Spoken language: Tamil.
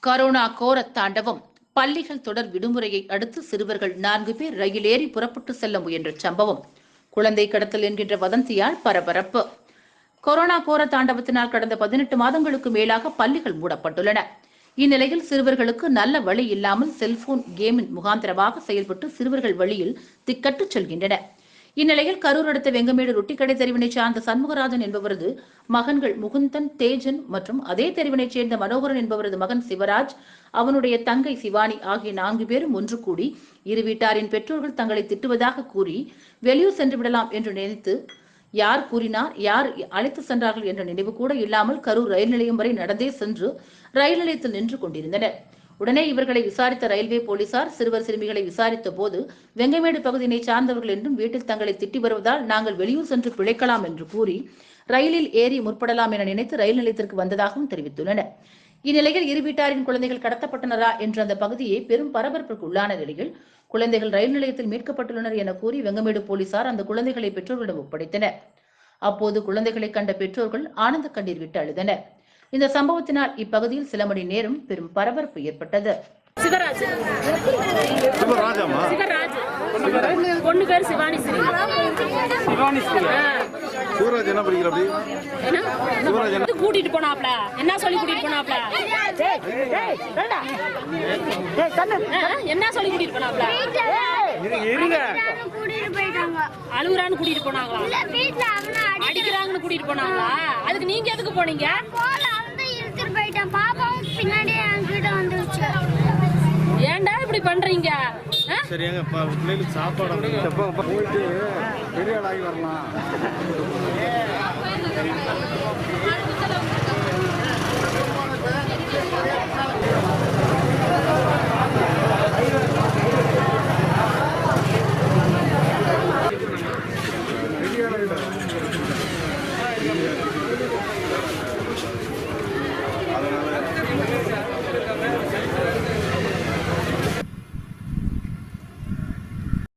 கரோனா கோர தாண்டவம். பள்ளிகள் தொடர் விடுமுறையை அடுத்து சிறுவர்கள் 4 பேர் ரயில் ஏறி புறப்பட்டு செல்ல முயன்ற சம்பவம். குழந்தை கடத்தல் என்கின்ற வதந்தியால் பரபரப்பு. கொரோனா கோர தாண்டவத்தினால் கடந்த 18 மாதங்களுக்கு மேலாக பள்ளிகள் மூடப்பட்டுள்ளன. இந்நிலையில் சிறுவர்களுக்கு நல்ல வழி இல்லாமல் செல்போன் கேமின் முகாந்திரமாக செயல்பட்டு சிறுவர்கள் வழியில் திக்கட்டு செல்கின்றனர். இந்நிலையில் கரூர் அடுத்த வெங்கமேடு ரொட்டிக்கடை தெருவினைச் சார்ந்த சண்முகராஜன் என்பவரது மகன்கள் முகுந்தன், தேஜன் மற்றும் அதே தெருவினைச் சேர்ந்த மனோகரன் என்பவரது மகன் சிவராஜ், அவனுடைய தங்கை சிவானி ஆகிய 4 பேரும் ஒன்று கூடி இரு வீட்டாரின் பெற்றோர்கள் தங்களை திட்டுவதாக கூறி வெளியூர் சென்று விடலாம் என்று நினைத்து யார் கூறினார், யார் அழைத்து சென்றார்கள் என்ற நினைவு கூட இல்லாமல் கரூர் ரயில் நிலையம் வரை நடந்தே சென்று ரயில் நிலையத்தில் நின்று கொண்டிருந்தனர். உடனே இவர்களை விசாரித்த ரயில்வே போலீசார் சிறுவர் சிறுமிகளை விசாரித்த போது வெங்கமேடு பகுதியினை சார்ந்தவர்கள் என்றும் வீட்டில் தங்களை திட்டி வருவதால் நாங்கள் வெளியூர் சென்று பிழைக்கலாம் என்று கூறி ரயிலில் ஏறி முற்படலாம் என நினைத்து ரயில் நிலையத்திற்கு வந்ததாகவும் தெரிவித்துள்ளனர். இந்நிலையில் இரு வீட்டாரின் குழந்தைகள் கடத்தப்பட்டனரா என்ற அந்த பகுதியை பெரும் பரபரப்புக்கு உள்ளான நிலையில் குழந்தைகள் ரயில் நிலையத்தில் மீட்கப்பட்டுள்ளனர் என கூறி வெங்கமேடு போலீசார் அந்த குழந்தைகளை பெற்றோர்களிடம் ஒப்படைத்தனர். அப்போது குழந்தைகளை கண்ட பெற்றோர்கள் ஆனந்த கண்ணீர் விட்டு அழுதனர். இந்த சம்பவத்தினால் இப்பகுதியில் சில மணி நேரம் பெரும் பரபரப்பு ஏற்பட்டது. சிவராஜ் பொண்ணு பேர் சிவானி ஸ்ரீ. சிவராஜ் என்ன படிக்கிறாப்டி? கூட்டிட்டு போனாப்ல, என்ன சொல்லி கூட்டிட்டு போனாப்ல, என்ன சொல்லி கூட்டிட்டு போனாப்ல, அழுகுறான்னு கூட்டிட்டு போனாங்களா, அடிக்கிறாங்கன்னு கூட்டிட்டு போனாங்களா? அதுக்கு நீங்க எதுக்கு போனீங்க? ஏன்டா இப்படி பண்றீங்க? சரியாங்க பிள்ளைகளுக்கு சாப்பாடு போயிட்டு பெரிய ஆளாகி வரலாம்.